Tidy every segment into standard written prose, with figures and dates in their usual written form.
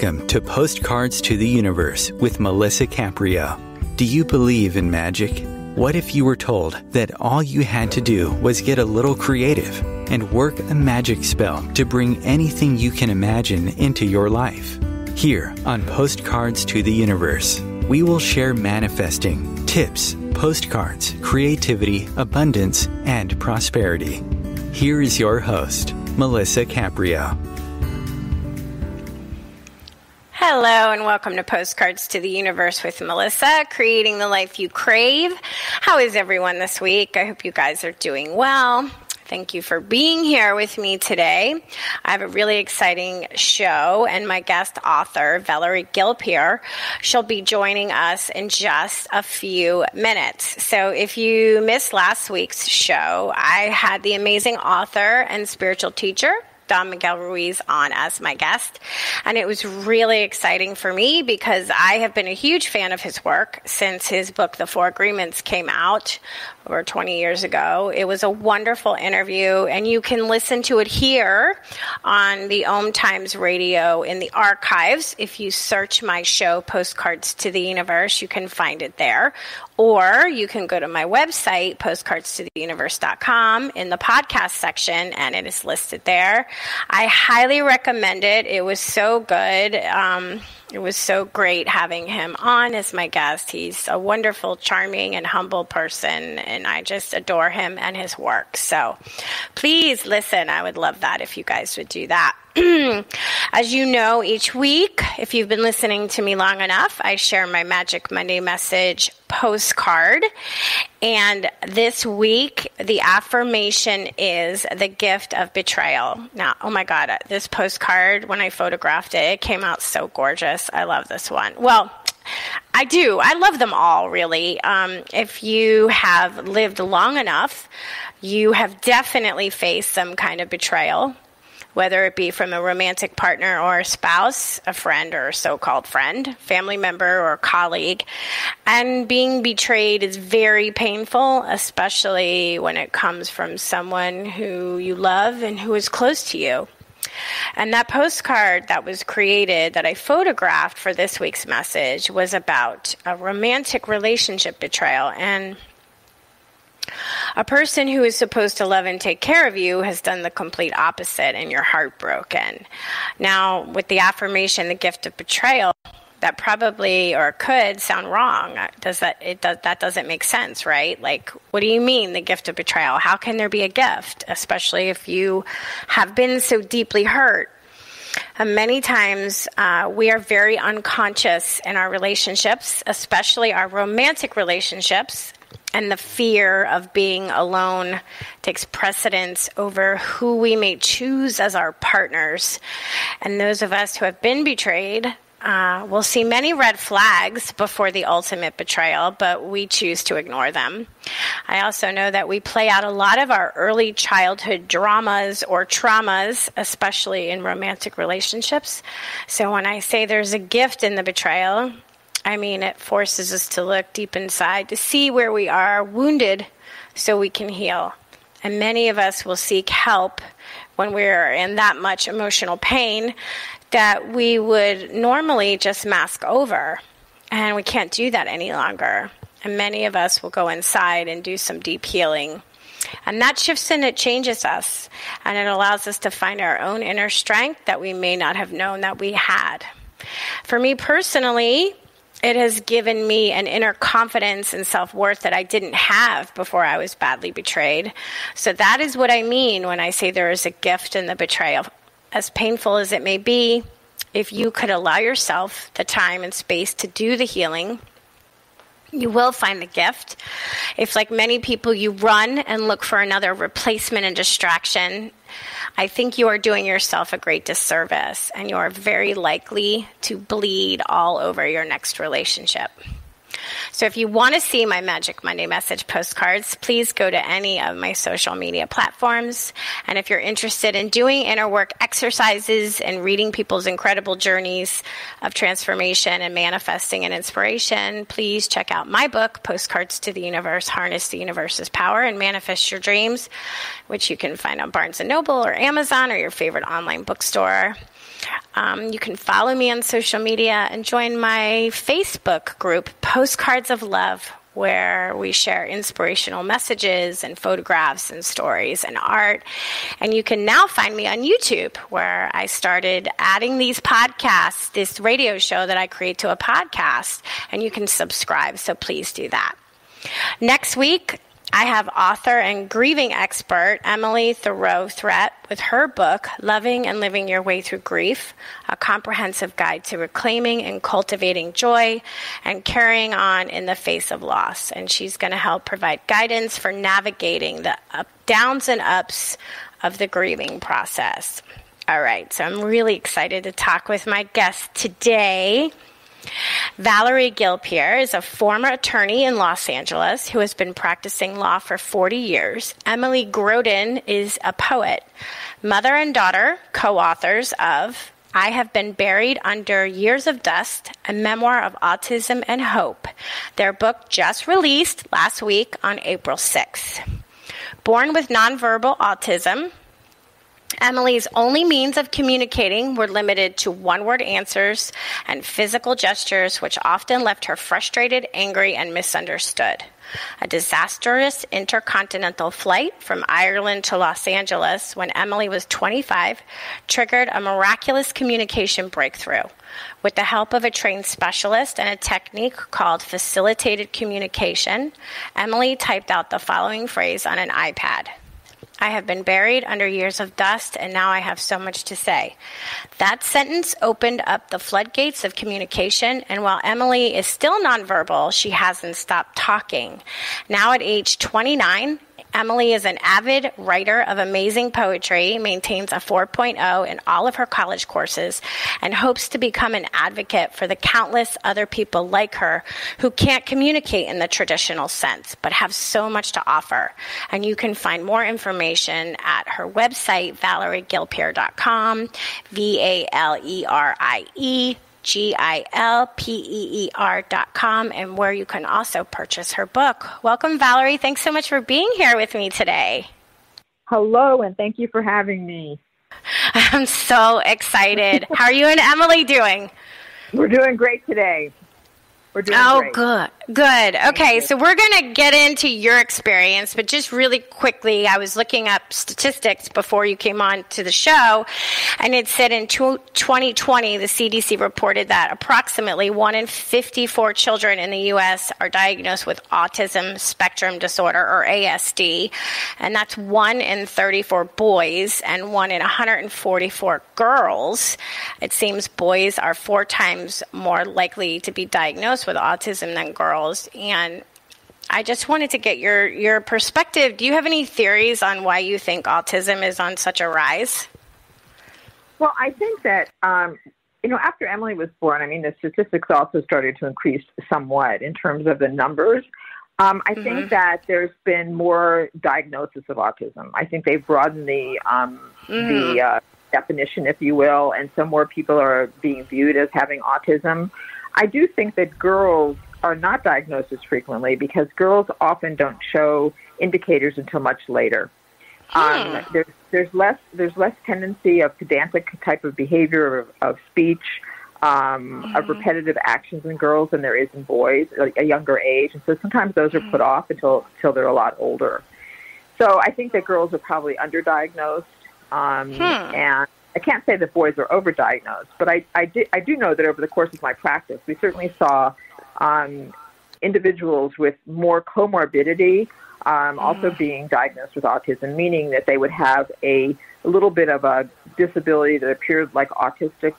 Welcome to Postcards to the Universe with Melisa Caprio. Do you believe in magic? What if you were told that all you had to do was get a little creative and work a magic spell to bring anything you can imagine into your life? Here on Postcards to the Universe, we will share manifesting, tips, postcards, creativity, abundance, and prosperity. Here is your host, Melisa Caprio. Hello and welcome to Postcards to the Universe with Melisa, creating the life you crave. How is everyone this week? I hope you guys are doing well. Thank you for being here with me today. I have a really exciting show, and my guest author, Valerie Gilpeer, she'll be joining us in just a few minutes. So if you missed last week's show, I had the amazing author and spiritual teacher, Don Miguel Ruiz, on as my guest. And it was really exciting for me because I have been a huge fan of his work since his book, The Four Agreements, came out over 20 years ago. It was a wonderful interview, and you can listen to it here on the OMTimes radio in the archives. If you search my show, Postcards to the Universe, you can find it there. Or you can go to my website, postcardstotheuniverse.com, in the podcast section, and it is listed there. I highly recommend it. It was so good. It was so great having him on as my guest. He's a wonderful, charming, and humble person, and I just adore him and his work. So please listen. I would love that if you guys would do that. As you know, each week, if you've been listening to me long enough, I share my Magic Monday message postcard. And this week, the affirmation is the gift of betrayal. Now, oh my God, this postcard, when I photographed it, it came out so gorgeous. I love this one. Well, I do. I love them all, really. If you have lived long enough, you have definitely faced some kind of betrayal, whether it be from a romantic partner or a spouse, a friend or a so-called friend, family member or colleague. And being betrayed is very painful, especially when it comes from someone who you love and who is close to you. And that postcard that was created, that I photographed for this week's message, was about a romantic relationship betrayal. And a person who is supposed to love and take care of you has done the complete opposite, and you're heartbroken. Now, with the affirmation, the gift of betrayal, that probably or could sound wrong. That doesn't make sense, right? Like, what do you mean, the gift of betrayal? How can there be a gift, especially if you have been so deeply hurt? And many times we are very unconscious in our relationships, especially our romantic relationships. And the fear of being alone takes precedence over who we may choose as our partners. And those of us who have been betrayed will see many red flags before the ultimate betrayal, but we choose to ignore them. I also know that we play out a lot of our early childhood dramas or traumas, especially in romantic relationships. So when I say there's a gift in the betrayal, I mean, it forces us to look deep inside to see where we are wounded so we can heal. And many of us will seek help when we're in that much emotional pain that we would normally just mask over. And we can't do that any longer. And many of us will go inside and do some deep healing. And that shifts and it changes us. And it allows us to find our own inner strength that we may not have known that we had. For me personally, it has given me an inner confidence and self-worth that I didn't have before I was badly betrayed. So that is what I mean when I say there is a gift in the betrayal. As painful as it may be, if you could allow yourself the time and space to do the healing, you will find the gift. If, like many people, you run and look for another replacement and distraction, I think you are doing yourself a great disservice, and you are very likely to bleed all over your next relationship. So if you want to see my Magic Monday message postcards, please go to any of my social media platforms. And if you're interested in doing inner work exercises and reading people's incredible journeys of transformation and manifesting and inspiration, please check out my book, Postcards to the Universe, Harness the Universe's Power and Manifest Your Dreams, which you can find on Barnes & Noble or Amazon or your favorite online bookstore. You can follow me on social media and join my Facebook group, Postcards of Love, where we share inspirational messages and photographs and stories and art. And you can now find me on YouTube, where I started adding these podcasts, this radio show that I create to a podcast, and you can subscribe. So please do that. Next week, I have author and grieving expert Emily Thoreau-Threat with her book, Loving and Living Your Way Through Grief, a comprehensive guide to reclaiming and cultivating joy and carrying on in the face of loss. And she's going to help provide guidance for navigating the downs and ups of the grieving process. All right, so I'm really excited to talk with my guest today. Valerie Gilpeer is a former attorney in Los Angeles who has been practicing law for 40 years. Emily Grodin is a poet, mother and daughter, co-authors of I Have Been Buried Under Years of Dust, a memoir of autism and hope. Their book just released last week on April 6th. Born with nonverbal autism, Emily's only means of communicating were limited to one-word answers and physical gestures, which often left her frustrated, angry, and misunderstood. A disastrous intercontinental flight from Ireland to Los Angeles when Emily was 25 triggered a miraculous communication breakthrough. With the help of a trained specialist and a technique called facilitated communication, Emily typed out the following phrase on an iPad. I have been buried under years of dust, and now I have so much to say. That sentence opened up the floodgates of communication, and while Emily is still nonverbal, she hasn't stopped talking. Now at age 29, Emily is an avid writer of amazing poetry, maintains a 4.0 in all of her college courses, and hopes to become an advocate for the countless other people like her who can't communicate in the traditional sense, but have so much to offer. And you can find more information at her website, valeriegilpeer.com, VALERIEGILPEER.com, and where you can also purchase her book. Welcome, Valerie. Thanks so much for being here with me today. Hello, and thank you for having me. I'm so excited. How are you and Emily doing? We're doing great today. We're doing great. Good. Good. Okay, so we're going to get into your experience, but just really quickly, I was looking up statistics before you came on to the show, and it said in 2020, the CDC reported that approximately 1 in 54 children in the U.S. are diagnosed with autism spectrum disorder, or ASD, and that's 1 in 34 boys and 1 in 144 girls. It seems boys are 4 times more likely to be diagnosed with autism than girls. And I just wanted to get your perspective. Do you have any theories on why you think autism is on such a rise? Well, I think that, after Emily was born, the statistics also started to increase somewhat in terms of the numbers. I think that there's been more diagnosis of autism. I think they've broadened the definition, if you will, and so more people are being viewed as having autism. I do think that girls are not diagnosed as frequently because girls often don't show indicators until much later. There's less tendency of pedantic type of behavior of speech, of repetitive actions in girls than there is in boys at a younger age, and so sometimes those are put off until they're a lot older. So I think that girls are probably underdiagnosed, and I can't say that boys are overdiagnosed, but I do know that over the course of my practice, we certainly saw individuals with more comorbidity also being diagnosed with autism, meaning that they would have a little bit of a disability that appeared like autism,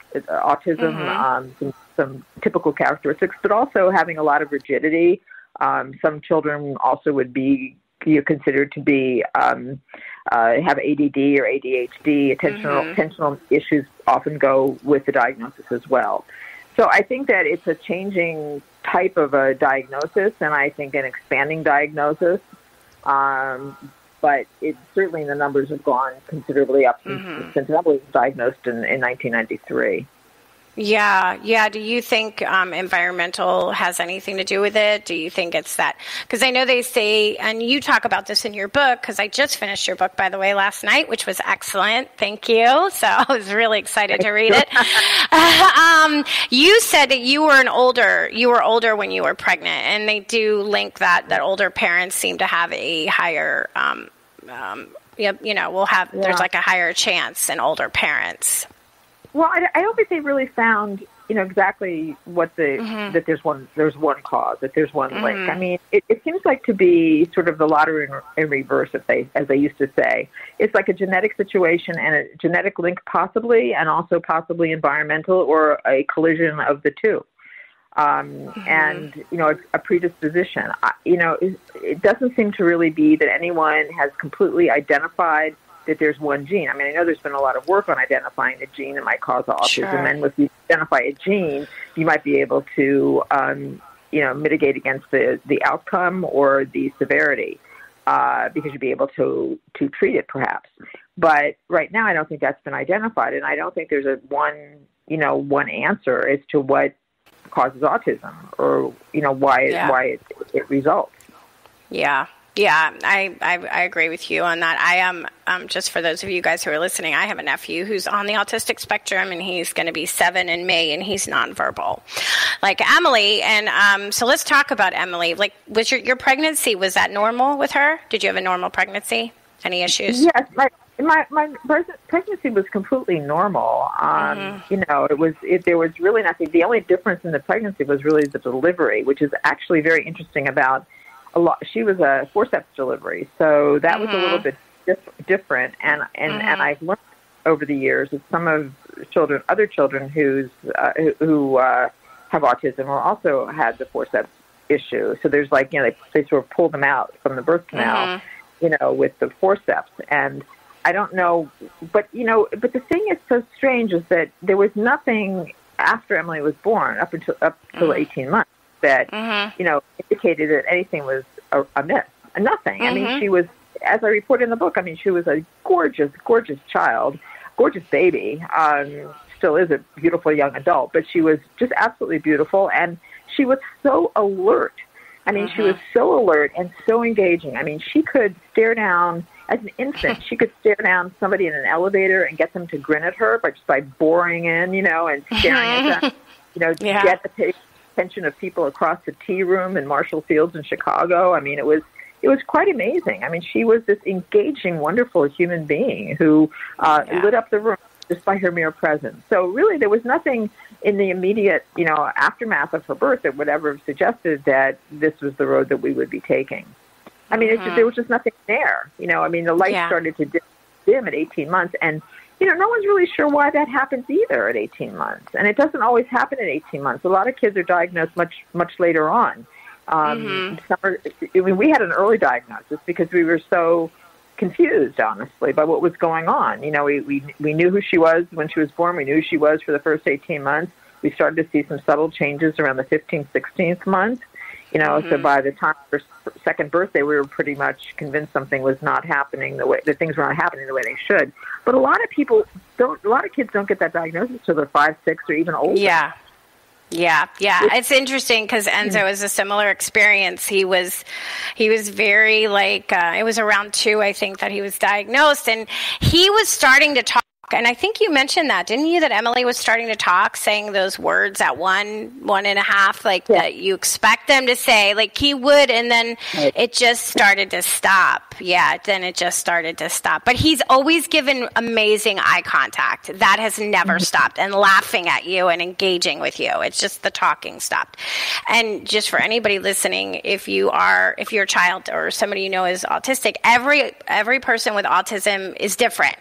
some typical characteristics, but also having a lot of rigidity. Some children also would be considered to be have ADD or ADHD. Attentional issues often go with the diagnosis as well. So I think that it's a changing type of a diagnosis, and I think an expanding diagnosis. But it certainly the numbers have gone considerably up since Emily was diagnosed in 1993. Yeah, yeah. Do you think environmental has anything to do with it? Do you think it's that? Because I know they say, and you talk about this in your book, because I just finished your book, by the way, last night, which was excellent. Thank you. So I was really excited to read it. You said that you were older when you were pregnant, and they do link that older parents seem to have a higher, there's like a higher chance in older parents. Well, I don't think they really found, exactly what that there's one cause, that there's one link. I mean, it seems like to be sort of the lottery in reverse, as they used to say. It's like a genetic situation and a genetic link possibly, and also possibly environmental, or a collision of the two. And, a predisposition. It doesn't seem to really be that anyone has completely identified that there's one gene. I mean, I know there's been a lot of work on identifying a gene that might cause autism. Sure. And if you identify a gene, you might be able to, mitigate against the outcome or the severity, because you'd be able to treat it perhaps. But right now, I don't think that's been identified, and I don't think there's one answer as to what causes autism, or why it results. Yeah. Yeah, I agree with you on that. I am, just for those of you guys who are listening, I have a nephew who's on the autistic spectrum, and he's going to be 7 in May, and he's nonverbal, like Emily. And so let's talk about Emily. Like, was your pregnancy, was that normal with her? Did you have a normal pregnancy? Any issues? Yes, my pregnancy was completely normal. There was really nothing. The only difference in the pregnancy was really the delivery, which is actually very interesting about. She was a forceps delivery, so that was a little bit different. And I've learned over the years that some of other children who have autism or also had the forceps issue. So there's they sort of pull them out from the birth canal, with the forceps. And I don't know, but the thing is so strange is that there was nothing after Emily was born up till 18 months. That, indicated that anything was amiss. Nothing. I mean, she was, as I report in the book, she was a gorgeous, gorgeous child, gorgeous baby, still is a beautiful young adult, but she was just absolutely beautiful, and she was so alert. She was so alert and so engaging. She could stare down, as an infant, she could stare down somebody in an elevator and get them to grin at her by boring in, and staring at them, get the attention of people across the tea room in Marshall Fields in Chicago. It was quite amazing. She was this engaging, wonderful human being who lit up the room just by her mere presence. So really, there was nothing in the immediate, aftermath of her birth that would ever have suggested that this was the road that we would be taking. There was just nothing there. The light started to dim at 18 months, and no one's really sure why that happens either at 18 months. And it doesn't always happen at 18 months. A lot of kids are diagnosed much, much later on. We had an early diagnosis because we were so confused, honestly, by what was going on. We knew who she was when she was born. We knew who she was for the first 18 months. We started to see some subtle changes around the 15th, 16th month. So by the time of her second birthday, we were pretty much convinced something was not happening that things were not happening the way they should. But a lot of kids don't get that diagnosis until they're 5, 6, or even older. Yeah. It's interesting because Enzo is a similar experience. He was very it was around 2, I think, that he was diagnosed, and he was starting to talk. And I think you mentioned that, didn't you, that Emily was starting to talk, saying those words at 1.5, that you expect them to say, like he would, and then it just started to stop. Yeah, then it just started to stop. But he's always given amazing eye contact. That has never stopped, and laughing at you and engaging with you. It's just the talking stopped. And just for anybody listening, if your child or somebody you know is autistic, every person with autism is different.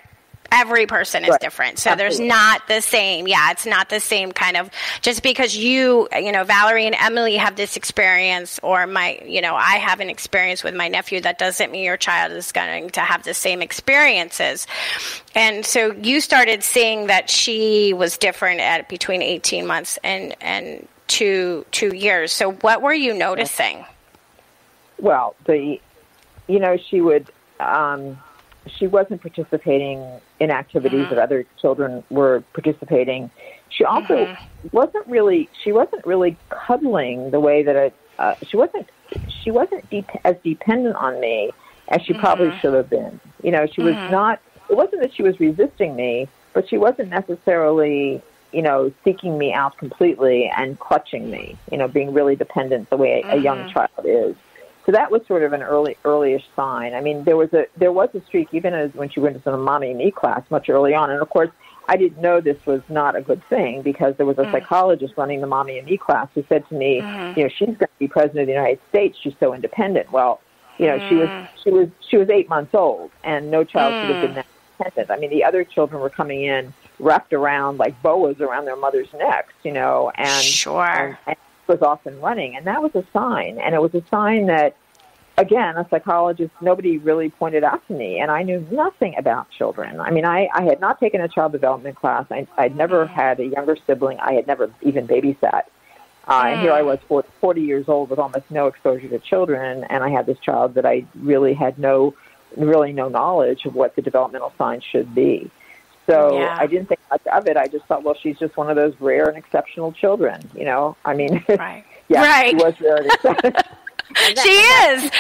Every person is different. So there's not the same. Yeah, it's not the same kind of, just because Valerie and Emily have this experience, or I have an experience with my nephew, that doesn't mean your child is going to have the same experiences. And so you started seeing that she was different at between 18 months and 2 years. So what were you noticing? Well, she wasn't participating in activities that other children were participating She also wasn't really cuddling the way that she wasn't as dependent on me as she probably should have been. You know, she was not. It wasn't that she was resisting me, but she wasn't necessarily, you know, seeking me out completely and clutching me. You know, being really dependent the way a young child is. So that was sort of an early-ish sign. I mean, there was a streak even as when she went into the mommy and me class much early on, and of course, I didn't know this was not a good thing because there was a psychologist running the mommy and me class who said to me, you know, she's going to be president of the United States. She's so independent. Well, you know, she was 8 months old, and no child should have been that independent. I mean, the other children were coming in wrapped around like boas around their mother's necks, you know, and was off and running, and that was a sign. And it was a sign that, again, a psychologist, nobody really pointed out to me, and I knew nothing about children. I mean, I had not taken a child development class. I'd never had a younger sibling. I had never even babysat. And here I was, 40 years old with almost no exposure to children, and I had this child that I really had no knowledge of what the developmental signs should be. So I didn't think much of it. I just thought, well, she's just one of those rare and exceptional children, you know? I mean, she was rare and exceptional. She is.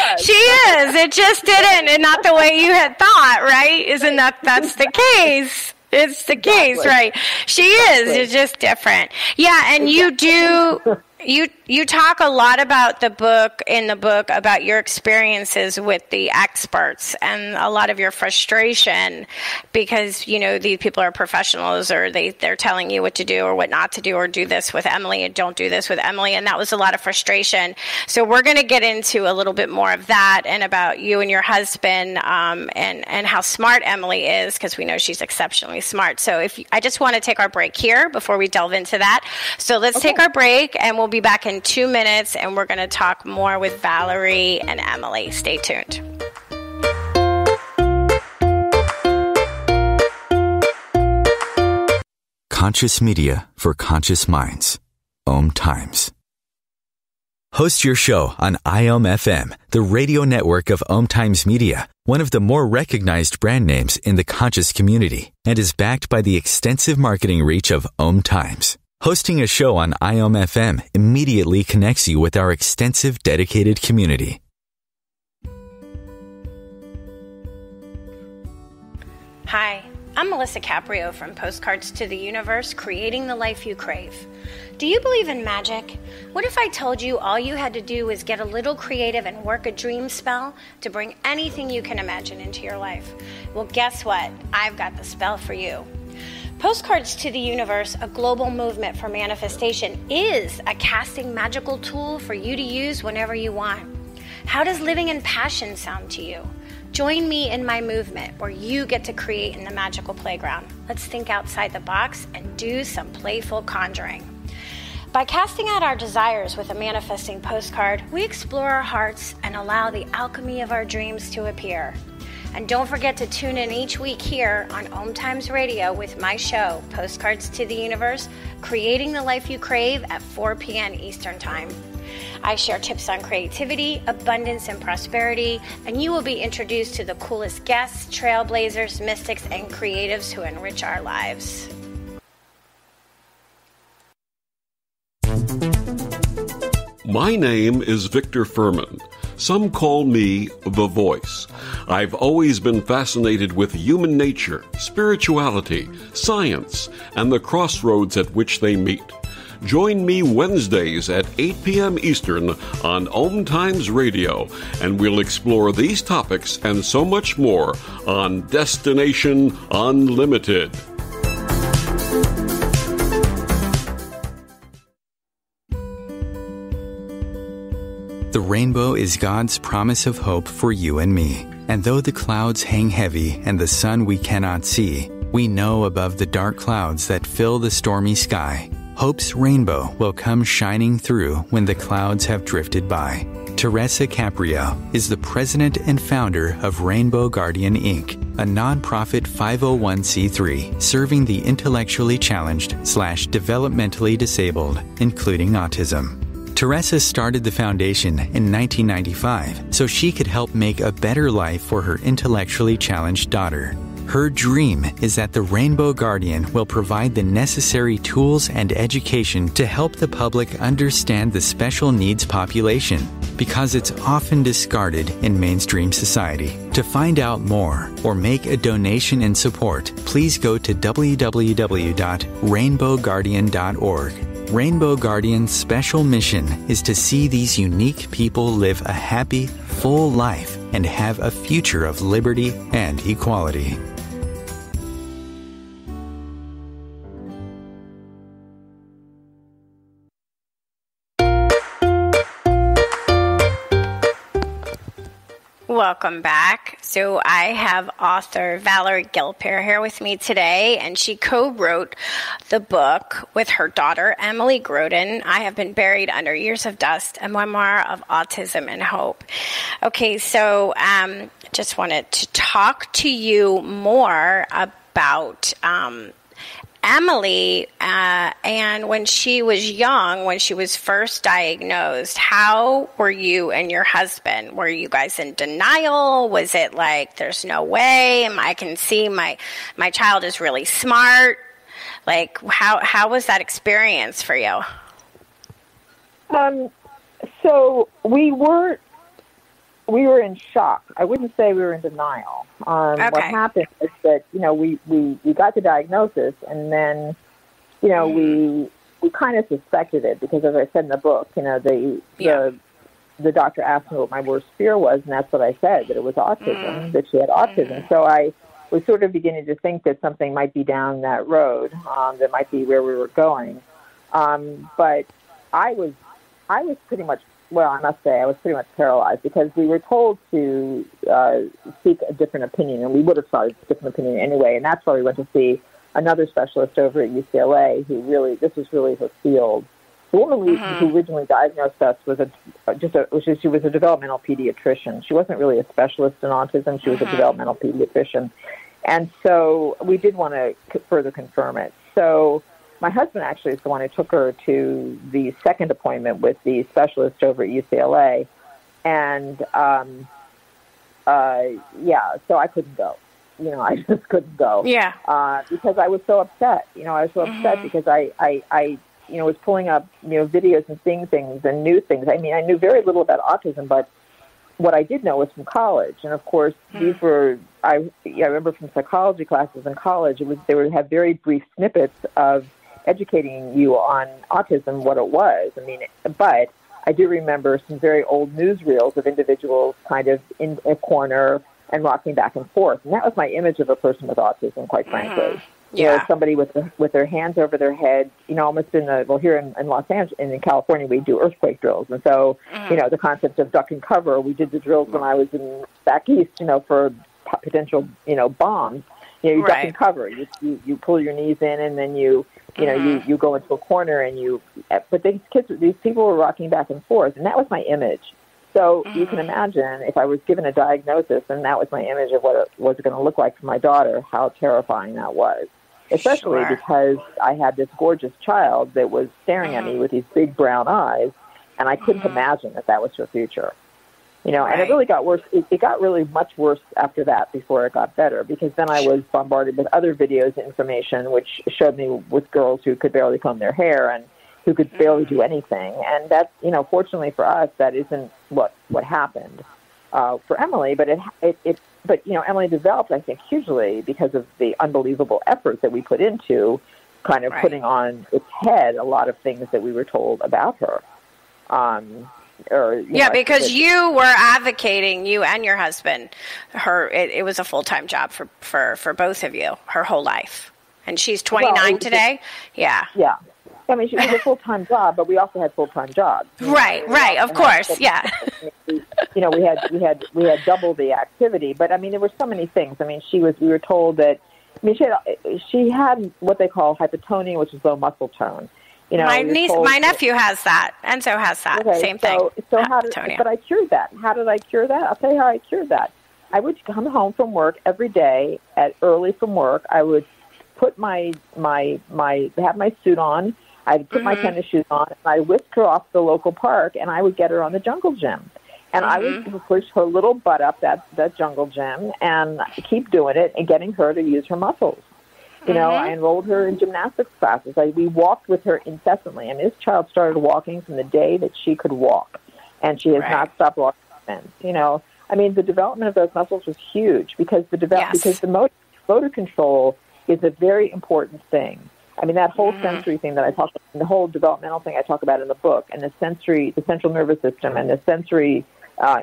It just didn't, and not the way you had thought, right? Isn't that's the case? It's the case, right? She is. It's just different. Yeah, and you do. You talk a lot about in the book about your experiences with the experts and a lot of your frustration because, you know, these people are professionals or they're telling you what to do or what not to do or do this with Emily and don't do this with Emily. And that was a lot of frustration. So we're going to get into a little bit more of that and about you and your husband and how smart Emily is because we know she's exceptionally smart. So I just want to take our break here before we delve into that. So let's take our break and we'll be back in 2 minutes, and we're going to talk more with Valerie and Emily. Stay tuned. Conscious media for conscious minds. OMTimes. Host your show on IOM-FM, the radio network of OMTimes Media, one of the more recognized brand names in the conscious community, and is backed by the extensive marketing reach of OMTimes. Hosting a show on IOM-FM immediately connects you with our extensive dedicated community. Hi, I'm Melisa Caprio from Postcards to the Universe, creating the life you crave. Do you believe in magic? What if I told you all you had to do was get a little creative and work a dream spell to bring anything you can imagine into your life? Well, guess what? I've got the spell for you. Postcards to the Universe, a global movement for manifestation, is a casting magical tool for you to use whenever you want. How does living in passion sound to you? Join me in my movement where you get to create in the magical playground. Let's think outside the box and do some playful conjuring. By casting out our desires with a manifesting postcard, we explore our hearts and allow the alchemy of our dreams to appear. And don't forget to tune in each week here on OMTimes Radio with my show, Postcards to the Universe, creating the life you crave at 4 p.m. Eastern Time. I share tips on creativity, abundance, and prosperity, and you will be introduced to the coolest guests, trailblazers, mystics, and creatives who enrich our lives. My name is Victor Furman. Some call me The Voice. I've always been fascinated with human nature, spirituality, science, and the crossroads at which they meet. Join me Wednesdays at 8 p.m. Eastern on OMTimes Radio, and we'll explore these topics and so much more on Destination Unlimited. The rainbow is God's promise of hope for you and me. And though the clouds hang heavy and the sun we cannot see, we know above the dark clouds that fill the stormy sky, hope's rainbow will come shining through when the clouds have drifted by. Teresa Caprio is the president and founder of Rainbow Guardian Inc., a nonprofit 501c3 serving the intellectually challenged / developmentally disabled, including autism. Teresa started the foundation in 1995 so she could help make a better life for her intellectually challenged daughter. Her dream is that the Rainbow Guardian will provide the necessary tools and education to help the public understand the special needs population, because it's often discarded in mainstream society. To find out more or make a donation in support, please go to www.rainbowguardian.org. Rainbow Guardian's special mission is to see these unique people live a happy, full life and have a future of liberty and equality. Welcome back. So I have author Valerie Gilpeer here with me today, and she co-wrote the book with her daughter, Emily Grodin, I Have Been Buried Under Years of Dust, a memoir of autism and hope. Okay, so just wanted to talk to you more about Emily, and when she was young, when she was first diagnosed, how were you and your husband? Were you guys in denial? Was it like, there's no way, I can see my child is really smart? Like, how was that experience for you? So we were in shock. I wouldn't say we were in denial. Okay. What happened is that, we got the diagnosis, and then, we kind of suspected it because, as I said in the book, the doctor asked me what my worst fear was, and that's what I said, that it was autism, that she had autism. So I was sort of beginning to think that something might be down that road, that might be where we were going. But I was pretty much, I must say, I was pretty much paralyzed because we were told to seek a different opinion, and we would have sought a different opinion anyway, and that's why we went to see another specialist over at UCLA this was really her field. The woman who originally diagnosed us was she was a developmental pediatrician. She wasn't really a specialist in autism. She was a developmental pediatrician. And so we did want to further confirm it. So my husband actually is the one who took her to the second appointment with the specialist over at UCLA. And, so I couldn't go. I just couldn't go. Yeah. Because I was so upset. I was so upset because I was pulling up, videos and seeing things and knew things. I mean, I knew very little about autism, but what I did know was from college. And of course, these were, I remember from psychology classes in college, they would have very brief snippets of educating you on autism, what it was. I mean, but I do remember some very old newsreels of individuals kind of in a corner and rocking back and forth. And that was my image of a person with autism, quite frankly. Yeah. Somebody with their hands over their head, almost here in Los Angeles and in California, we do earthquake drills. And so, the concept of duck and cover, we did the drills when I was back east, for potential, bombs. You duck and cover. You pull your knees in, and then you go into a corner, and but these people were rocking back and forth, and that was my image. So you can imagine if I was given a diagnosis and that was my image of what it was going to look like for my daughter, how terrifying that was, especially because I had this gorgeous child that was staring at me with these big brown eyes, and I couldn't imagine that was her future. And it really got worse. It got really much worse after that before it got better, because then I was bombarded with other videos and information which showed me with girls who could barely comb their hair and who could barely do anything. And that's, fortunately for us, that isn't what happened for Emily. But Emily developed, I think, hugely because of the unbelievable effort that we put into kind of putting on its head a lot of things that we were told about her. Because you were advocating, you and your husband, it was a full-time job for both of you, her whole life. And she's 29 today? Yeah. I mean, she was a full-time job, but we also had full-time jobs. Right, of course, yeah. We had double the activity, but I mean, there were so many things. I mean, we were told that, she had what they call hypotonia, which is low muscle tone. My nephew has that. Enzo has that. Okay, Same thing. So but I cured that. How did I cure that? I'll tell you how I cured that. I would come home from work every day early from work. I would put have my suit on. I'd put my tennis shoes on, and I'd whisk her off to the local park, and I would get her on the jungle gym. And I would push her little butt up that jungle gym and keep doing it and getting her to use her muscles. You know, I enrolled her in gymnastics classes. We walked with her incessantly. And this child started walking from the day that she could walk. And she has not stopped walking since. You know, I mean, the development of those muscles was huge because because the motor control is a very important thing. I mean, that whole sensory thing that I talk about, the whole developmental thing I talk about in the book, and the central nervous system and the sensory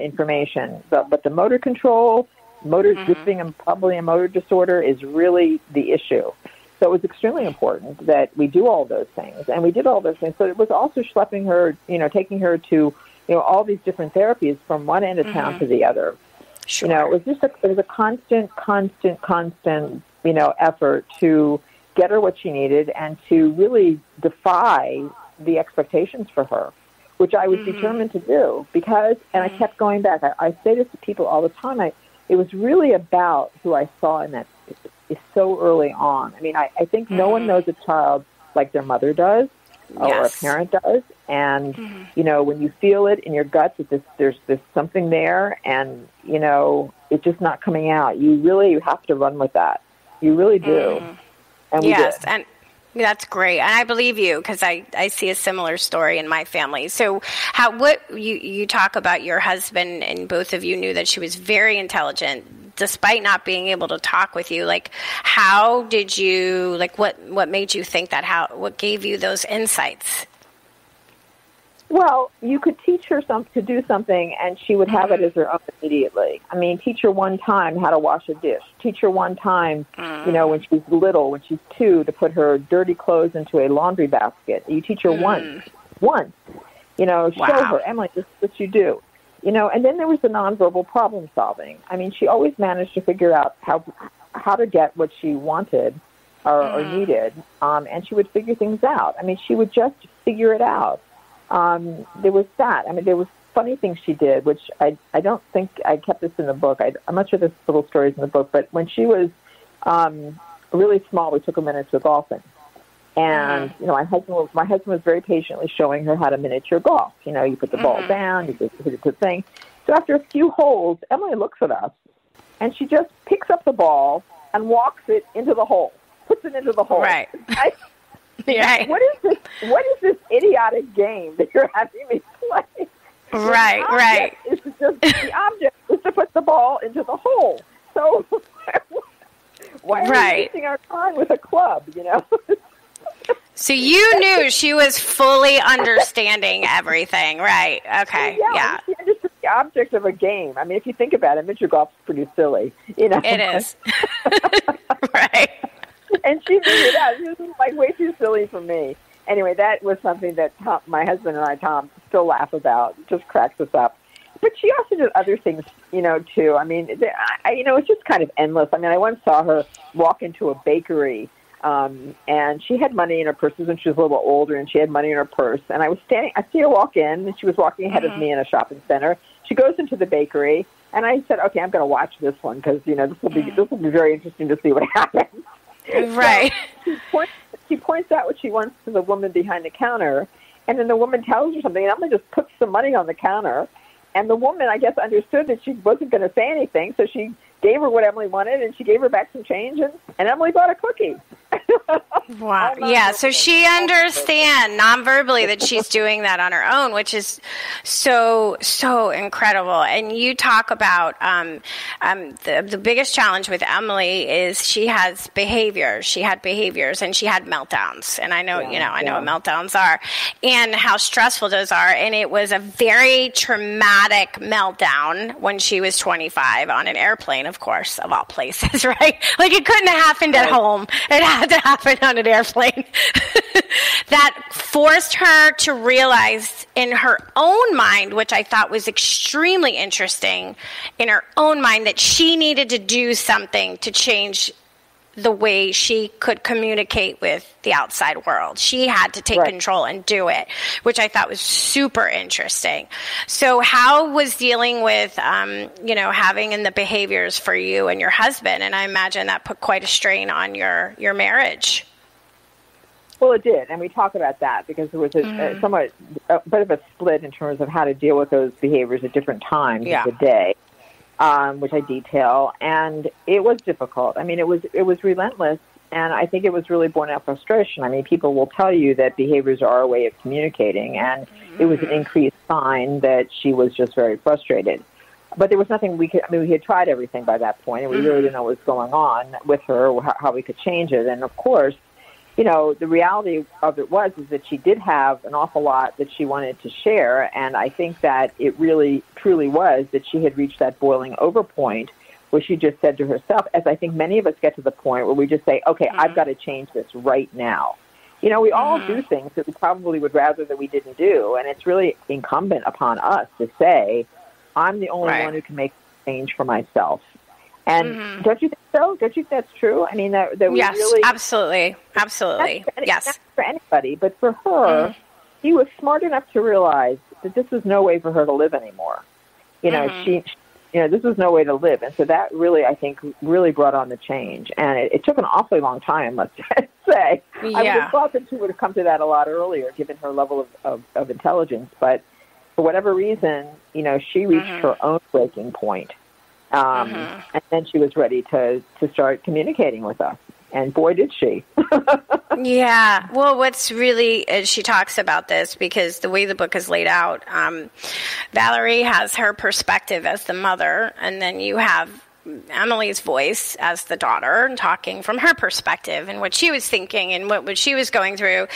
information. But the motor control, this being probably a motor disorder, is really the issue. So it was extremely important that we do all those things, and we did all those things. So it was also schlepping her, you know, taking her to, you know, all these different therapies from one end of town to the other. Sure. You know, it was a constant, you know, effort to get her what she needed and to really defy the expectations for her, which I was determined to do because, and I kept going back. I say this to people all the time. It was really about who I saw in that so early on. I mean, I think no one knows a child like their mother does or a parent does. And, you know, when you feel it in your guts, that there's something there and, you know, it's just not coming out. You really have to run with that. You really do. And we did. And that's great. And I believe you because I see a similar story in my family. So what you talk about your husband and both of you knew that she was very intelligent despite not being able to talk with you. Like, how did you, like, what made you think that? What gave you those insights? Well, you could teach her to do something, and she would have it as her own immediately. I mean, teach her one time how to wash a dish. Teach her one time, you know, when she's little, when she's 2, to put her dirty clothes into a laundry basket. You teach her once. You know, show her, Emily, this is what you do. You know, and then there was the nonverbal problem solving. I mean, she always managed to figure out how to get what she wanted or needed, and she would figure things out. I mean, she would just figure it out. There was that. I mean, there was funny things she did, which I don't think I kept this in the book. I'm not sure there's little stories in the book, but when she was really small, we took her miniature golfing. And, you know, my husband was very patiently showing her how to miniature golf. You know, you put the ball down, you just hit it to the thing. So after a few holes, Emily looks at us, and she just picks up the ball and walks it into the hole, puts it into the hole. Right. Right. What is this idiotic game that you're having me play? Right. It's just the object is to put the ball into the hole. So why are we wasting our time with a club, you know? So you knew she was fully understanding everything, right? Okay, yeah. She understood the object of a game. I mean, if you think about it, miniature golf is pretty silly, you know. It is. Right. And she figured it out. She was like way too silly for me. Anyway, that was something that my husband and I, Tom, still laugh about. It just cracks us up. But she also did other things, you know, too. I mean, you know, it's just kind of endless. I mean, I once saw her walk into a bakery, and she had money in her purse when she was a little older, and she had money in her purse. And I see her walk in, and she was walking ahead of me in a shopping center. She goes into the bakery, and I said, okay, I'm going to watch this one because, you know, this will be very interesting to see what happens. Right. So she points out what she wants to the woman behind the counter, and then the woman tells her something, and Emily just puts some money on the counter. And the woman, I guess, understood that she wasn't going to say anything, so she gave her what Emily wanted, and she gave her back some change, and Emily bought a cookie. Wow. Yeah, so she understands nonverbally that she's doing that on her own, which is so incredible. And you talk about the biggest challenge with Emily is she has behaviors. She had behaviors, and she had meltdowns. And I know, I know what meltdowns are and how stressful those are. And it was a very traumatic meltdown when she was 25 on an airplane, of course, of all places, right? Like, it couldn't have happened at home. It had to happen on an airplane. That forced her to realize in her own mind, which I thought was extremely interesting, in her own mind, that she needed to do something to change the way she could communicate with the outside world. She had to take control and do it, which I thought was super interesting. So how was dealing with, having in the behaviors for you and your husband? And I imagine that put quite a strain on your marriage. Well, it did, and we talk about that because there was a bit of a split in terms of how to deal with those behaviors at different times of the day, which I detail, and it was difficult. I mean, it was relentless, and I think it was really born out of frustration. I mean, people will tell you that behaviors are a way of communicating, and it was an increased sign that she was just very frustrated. But there was nothing we had tried everything by that point, and we really didn't know what was going on with her or how we could change it. And, of course, you know, the reality of it is that she did have an awful lot that she wanted to share, and I think that it really, truly was that she had reached that boiling over point where she just said to herself, as I think many of us get to the point where we just say, okay, I've got to change this right now. You know, we all do things that we probably would rather that we didn't do, and it's really incumbent upon us to say, I'm the only one who can make change for myself. And don't you think so? Don't you think that's true? I mean, that we really... absolutely. Absolutely. Not for anybody, but for her, she was smart enough to realize that this was no way for her to live anymore. You know, this was no way to live. And so that really, I think, really brought on the change. And it took an awfully long time, let's say. I would have thought that she would have come to that a lot earlier, given her level of intelligence. But for whatever reason, you know, she reached her own breaking point. And then she was ready to start communicating with us. And boy, did she. Yeah. Well, what's really, she talks about this because the way the book is laid out, Valerie has her perspective as the mother, and then you have Emily's voice as the daughter and talking from her perspective and what she was thinking and what she was going through.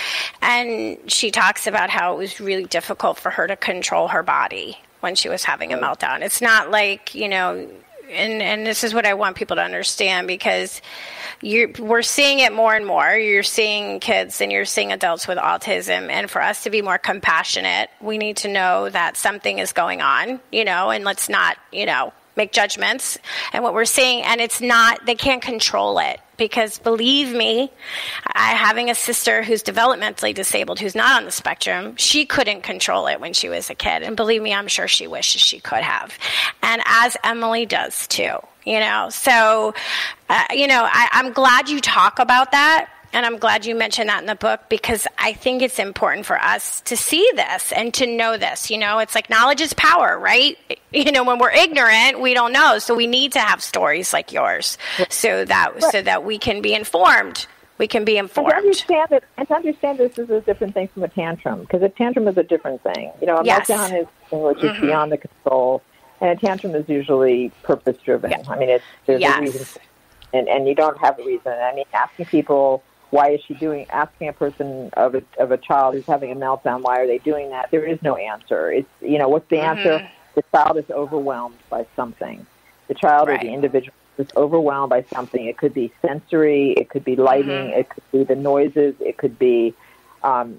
And she talks about how it was really difficult for her to control her body when she was having a meltdown. It's not like, you know, and this is what I want people to understand, because we're seeing it more and more. You're seeing kids and you're seeing adults with autism. And for us to be more compassionate, we need to know that something is going on, you know, and let's not, you know, make judgments. And what we're seeing, and it's not, they can't control it. Because believe me, having a sister who's developmentally disabled, who's not on the spectrum, she couldn't control it when she was a kid. And believe me, I'm sure she wishes she could have. And as Emily does too, you know. So, you know, I'm glad you talk about that. And I'm glad you mentioned that in the book, because I think it's important for us to see this and to know this. You know, it's like knowledge is power, right? You know, when we're ignorant, we don't know. So we need to have stories like yours so that we can be informed. We can be informed. And to understand this is a different thing from a tantrum, because a tantrum is a different thing. You know, a meltdown is something which is beyond the control, and a tantrum is usually purpose-driven. Yeah. I mean, there's a reason, and you don't have a reason. I mean, asking people, why is she asking a person of a child who's having a meltdown, why are they doing that? There is no answer. It's, you know, what's the answer? The child is overwhelmed by something. The child or the individual is overwhelmed by something. It could be sensory, it could be lighting, it could be the noises, it could be,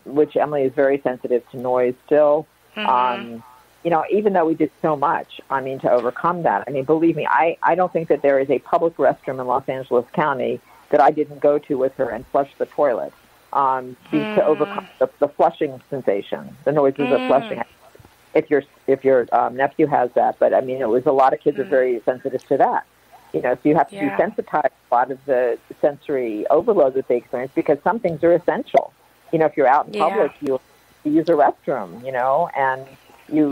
which Emily is very sensitive to noise still. You know, even though we did so much, I mean, to overcome that. I mean, believe me, I don't think that there is a public restroom in Los Angeles County that I didn't go to with her and flush the toilet to overcome the flushing sensation, the noises of flushing. If your nephew has that, but I mean, it was a lot of kids are very sensitive to that. You know, so you have to desensitize a lot of the sensory overload that they experience, because some things are essential. You know, if you're out in public, you use a restroom. You know, and you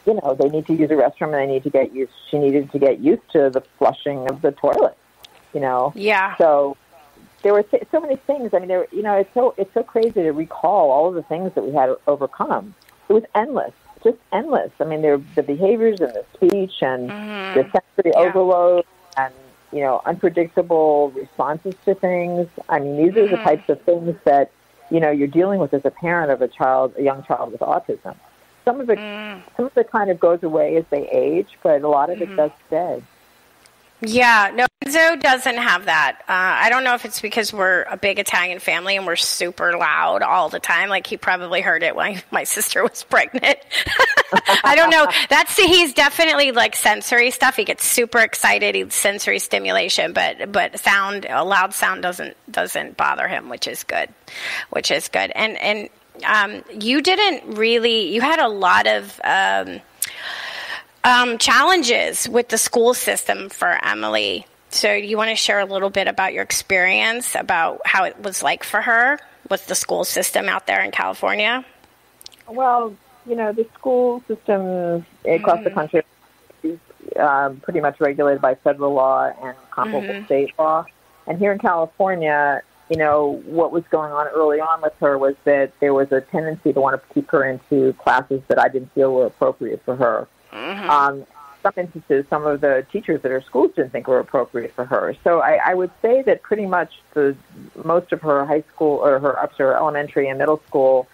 know, they need to use a restroom, and they need to get used. She needed to get used to the flushing of the toilet. You know, so there were so many things. I mean, you know, it's so crazy to recall all of the things that we had to overcome. It was endless, just endless. I mean, the behaviors and the speech and the sensory overload and, you know, unpredictable responses to things. I mean, these are the types of things that, you know, you're dealing with as a parent of a young child with autism. Some of it kind of goes away as they age, but a lot of it does stay. Yeah, no, Enzo doesn't have that. I don't know if it's because we're a big Italian family and we're super loud all the time. Like, he probably heard it when my sister was pregnant. I don't know. He's definitely like sensory stuff. He gets super excited. He's sensory stimulation, but a loud sound doesn't bother him, which is good. And you had a lot of challenges with the school system for Emily. So you want to share a little bit about your experience, about how it was like for her? with the school system out there in California? Well, the school system across the country is pretty much regulated by federal law and comparable state law. And here in California, what was going on early on with her was that there was a tendency to want to keep her into classes that I didn't feel were appropriate for her. Some instances, some of the teachers at her schools didn't think were appropriate for her. So I would say that pretty much most of her high school or her elementary and middle school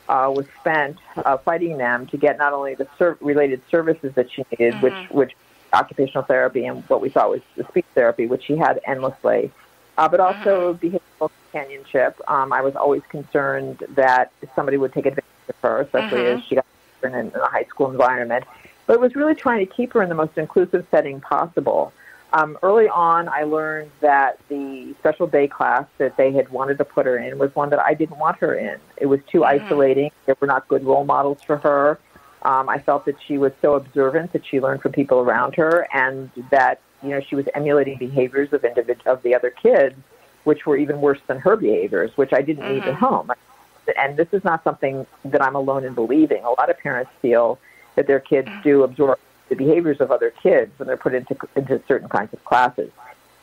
was spent fighting them to get not only the related services that she needed, which occupational therapy and what we thought was the speech therapy, which she had endlessly, but also behavioral companionship. I was always concerned that somebody would take advantage of her, especially as she got in a high school environment. But it was really trying to keep her in the most inclusive setting possible. Early on, I learned that the special day class that they had wanted to put her in was one that I didn't want her in. It was too isolating. There were not good role models for her. I felt that she was so observant that she learned from people around her, and that she was emulating behaviors of the other kids, which were even worse than her behaviors, which I didn't need at home. And this is not something that I'm alone in believing. A lot of parents feel that their kids do absorb the behaviors of other kids when they're put into certain kinds of classes.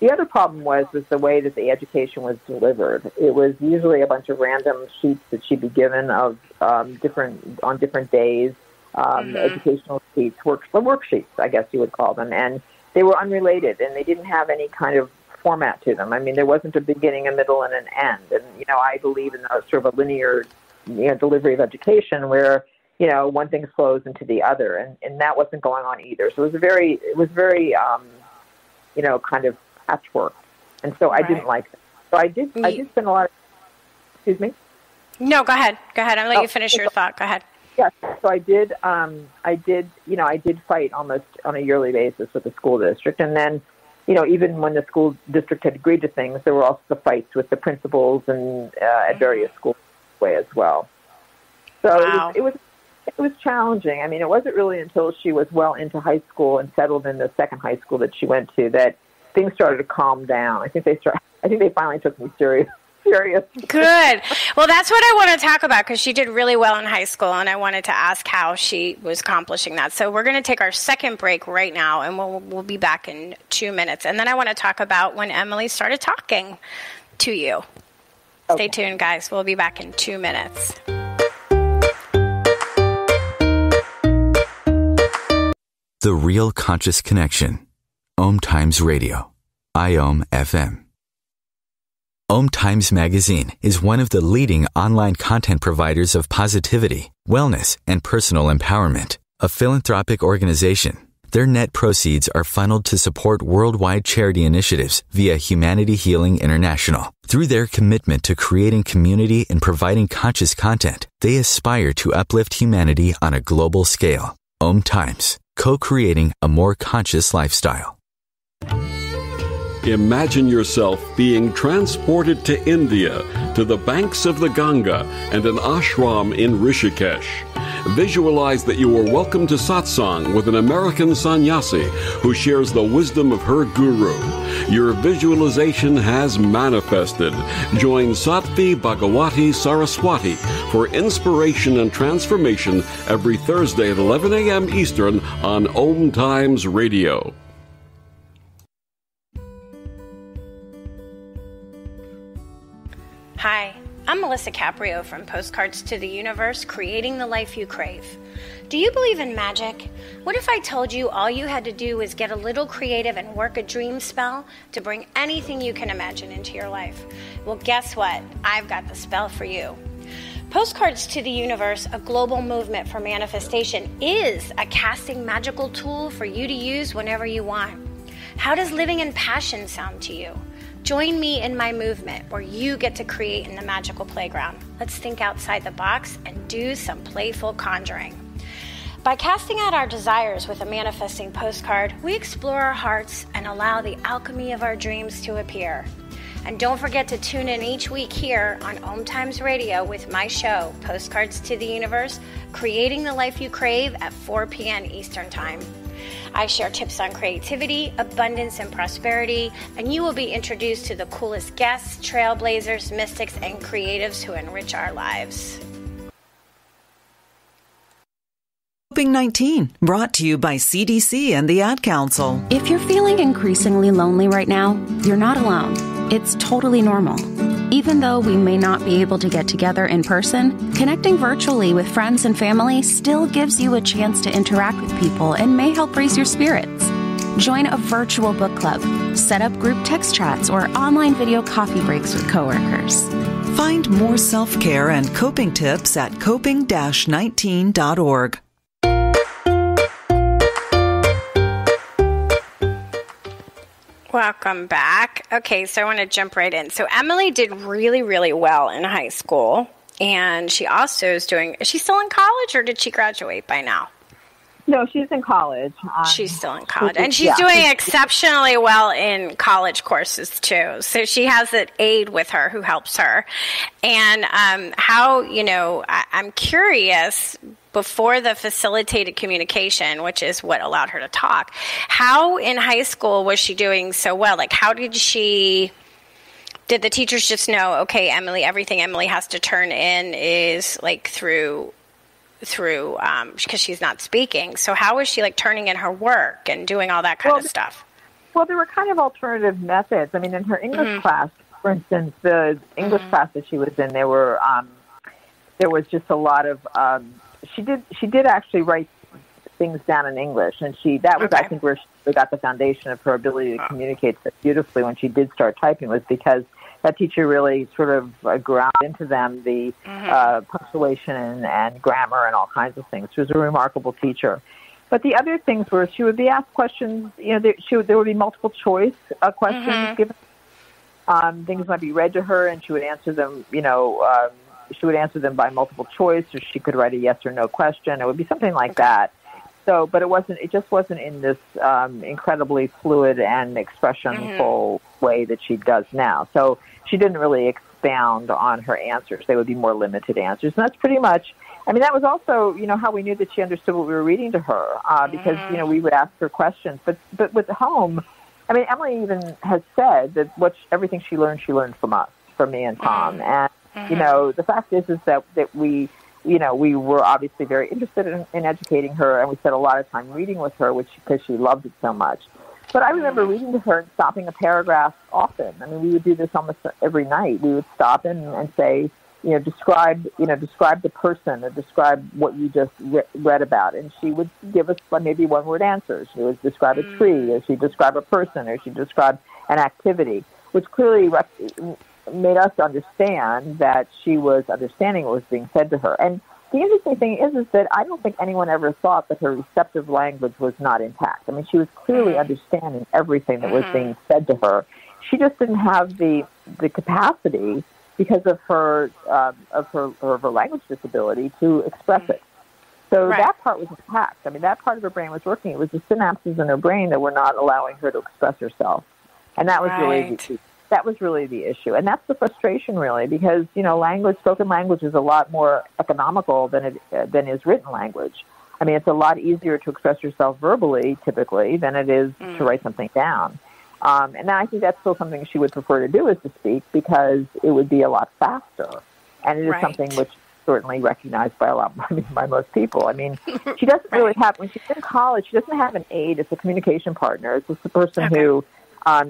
The other problem was the way that the education was delivered. It was usually a bunch of random sheets that she'd be given of on different days, educational sheets, worksheets, I guess you would call them, and they were unrelated, and they didn't have any kind of format to them. I mean, there wasn't a beginning, a middle, and an end. And I believe in a sort of a linear delivery of education where one thing flows into the other, and that wasn't going on either. So it was very kind of patchwork, and so I didn't like that. So I did spend a lot of. Excuse me. No, go ahead. I'll let you finish your thought. Go ahead. Yes. So I did fight almost on a yearly basis with the school district, and then even when the school district had agreed to things, there were also the fights with the principals and at various schools as well. So it was challenging. I mean, it wasn't really until she was well into high school and settled in the second high school that she went to that things started to calm down. I think they finally took me serious. Good. Well, that's what I want to talk about, because she did really well in high school, and I wanted to ask how she was accomplishing that. So we're going to take our second break right now, and we'll be back in 2 minutes. And then I want to talk about when Emily started talking to you. Okay. Stay tuned, guys. We'll be back in 2 minutes. The Real Conscious Connection. OMTimes Radio. IOM FM. OMTimes Magazine is one of the leading online content providers of positivity, wellness, and personal empowerment. A philanthropic organization, their net proceeds are funneled to support worldwide charity initiatives via Humanity Healing International. Through their commitment to creating community and providing conscious content, they aspire to uplift humanity on a global scale. OMTimes, co-creating a more conscious lifestyle. Imagine yourself being transported to India, to the banks of the Ganga and an ashram in Rishikesh. Visualize that you are welcome to satsang with an American sannyasi who shares the wisdom of her guru. Your visualization has manifested. Join Sattvi Bhagawati Saraswati for inspiration and transformation every Thursday at 11 a.m. Eastern on OMTimes Radio. Hi, I'm Melisa Caprio from Postcards to the Universe, creating the life you crave. Do you believe in magic? What if I told you all you had to do was get a little creative and work a dream spell to bring anything you can imagine into your life? Well, guess what? I've got the spell for you. Postcards to the Universe, a global movement for manifestation, is a casting magical tool for you to use whenever you want. How does living in passion sound to you? Join me in my movement where you get to create in the magical playground. Let's think outside the box and do some playful conjuring. By casting out our desires with a manifesting postcard, we explore our hearts and allow the alchemy of our dreams to appear. And don't forget to tune in each week here on OMTimes Radio with my show, Postcards to the Universe, creating the life you crave at 4 p.m. Eastern Time. I share tips on creativity, abundance, and prosperity, and you will be introduced to the coolest guests, trailblazers, mystics, and creatives who enrich our lives. Coping-19, brought to you by CDC and the Ad Council. If you're feeling increasingly lonely right now, you're not alone. It's totally normal. Even though we may not be able to get together in person, connecting virtually with friends and family still gives you a chance to interact with people and may help raise your spirits. Join a virtual book club, set up group text chats, or online video coffee breaks with coworkers. Find more self-care and coping tips at coping-19.org. Welcome back. Okay, so I want to jump right in. So Emily did really, really well in high school, and she also is she still in college, or did she graduate by now? No, she's in college. She's still in college, and she's doing exceptionally well in college courses, too. So she has an aide with her who helps her. And I'm curious, before the facilitated communication, which is what allowed her to talk, how in high school was she doing so well? Like, how did the teachers just know, okay, Emily, everything Emily has to turn in is like through because she's not speaking. So how was she like turning in her work and doing all that kind of stuff? Well, there were kind of alternative methods. I mean, in her English class, for instance, the English class that she was in, there was just a lot of, she did actually write things down in English, and that was, I think, where she got the foundation of her ability to communicate so beautifully when she did start typing, was because that teacher really sort of ground into them the punctuation and grammar and all kinds of things. She was a remarkable teacher. But the other things were she would be asked questions, there would be multiple choice questions given. Things might be read to her, and she would answer them, she would answer them by multiple choice, or she could write a yes or no question. It would be something like that. So, but it just wasn't in this incredibly fluid and expressionful way that she does now. So she didn't really expound on her answers. They would be more limited answers. And that's pretty much, that was also, how we knew that she understood what we were reading to her, because, we would ask her questions. But with home, Emily even has said that everything she learned from us, from me and Tom. And, the fact is that we were obviously very interested in educating her, and we spent a lot of time reading with her, because she loved it so much. But I remember reading to her and stopping a paragraph often. We would do this almost every night. We would stop and say, describe the person, or describe what you just read about. And she would give us maybe one-word answers. She would describe a tree, or she'd describe a person, or she'd describe an activity, which clearly made us understand that she was understanding what was being said to her. And the interesting thing is that I don't think anyone ever thought that her receptive language was not intact. She was clearly understanding everything that was being said to her. She just didn't have the capacity, because of her language disability, to express it. So that part was intact. That part of her brain was working. It was the synapses in her brain that were not allowing her to express herself, and that was really the issue. And that's the frustration, really, because spoken language is a lot more economical than is written language. It's a lot easier to express yourself verbally, typically, than it is to write something down. And I think that's still something she would prefer to do, is to speak, because it would be a lot faster. And it is something which is certainly recognized by by most people. She doesn't really have, when she's in college, she doesn't have an aide. It's a communication partner. It's just the person who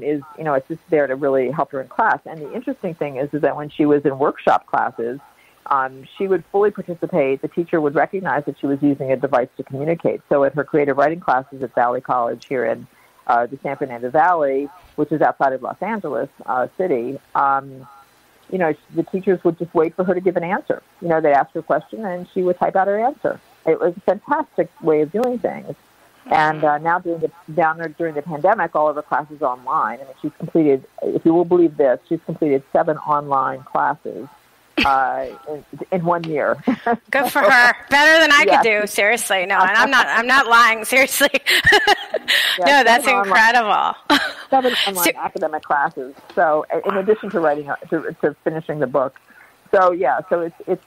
is just there to really help her in class. And the interesting thing is that when she was in workshop classes, she would fully participate. The teacher would recognize that she was using a device to communicate. So at her creative writing classes at Valley College here in the San Fernando Valley, which is outside of Los Angeles City, the teachers would just wait for her to give an answer. They'd ask her a question, and she would type out her answer. It was a fantastic way of doing things. And now during the pandemic, all of her classes are online. She's completed, if you will believe this, she's completed 7 online classes in 1 year. Good for her. Better than I could do. Seriously, no, and I'm not lying. Seriously, no, that's incredible. 7 online academic classes. So in addition to writing, to finishing the book. So it's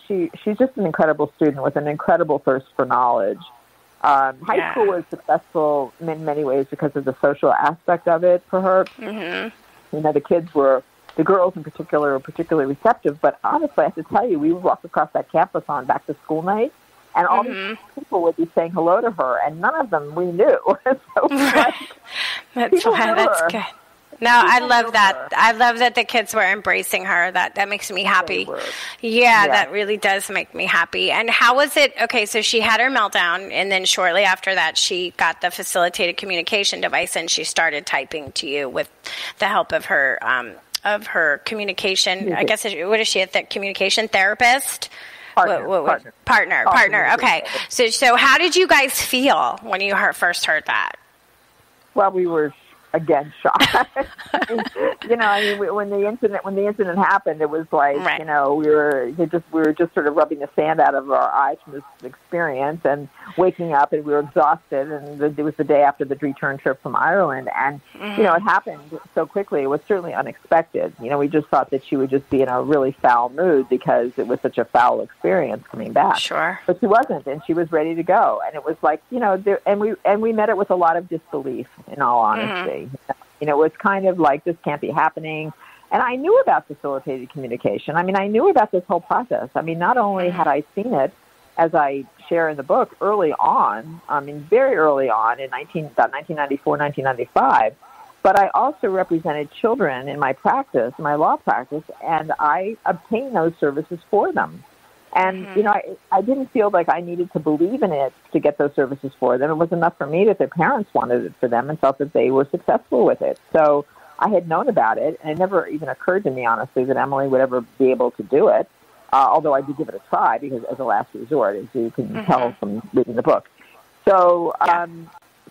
she's just an incredible student with an incredible thirst for knowledge. High school was successful in many ways because of the social aspect of it for her. You know, the girls in particular were particularly receptive, but honestly, I have to tell you, we would walk across that campus on back to school night, and all these people would be saying hello to her, and none of them we knew. So that's good. No, I love that. I love that the kids were embracing her. That makes me happy. Yeah, that really does make me happy. And how was it? Okay, so she had her meltdown, and then shortly after that, she got the facilitated communication device, and she started typing to you with the help of her communication. I guess, what is she, a communication therapist? Partner. Okay. So how did you guys feel when you first heard that? Well, we were again shocked. You know, I mean, when the incident happened, it was like, you know, we were just sort of rubbing the sand out of our eyes from this experience, and waking up, and we were exhausted, and it was the day after the return trip from Ireland, and you know, it happened so quickly. It was certainly unexpected. You know, we just thought that she would just be in a really foul mood because it was such a foul experience coming back. Sure. But she wasn't, and she was ready to go, and it was like, you know, and we met it with a lot of disbelief, in all honesty. You know, it was kind of like, this can't be happening. And I knew about facilitated communication. I mean, I knew about this whole process. I mean, not only had I seen it, as I share in the book, early on, I mean, very early on, in 1994, 1995, but I also represented children in my practice, my law practice, and I obtained those services for them. And, you know, I didn't feel like I needed to believe in it to get those services for them. It was enough for me that their parents wanted it for them and felt that they were successful with it. So I had known about it, and it never even occurred to me, honestly, that Emily would ever be able to do it, although I did give it a try, because as a last resort, as you can tell from reading the book. So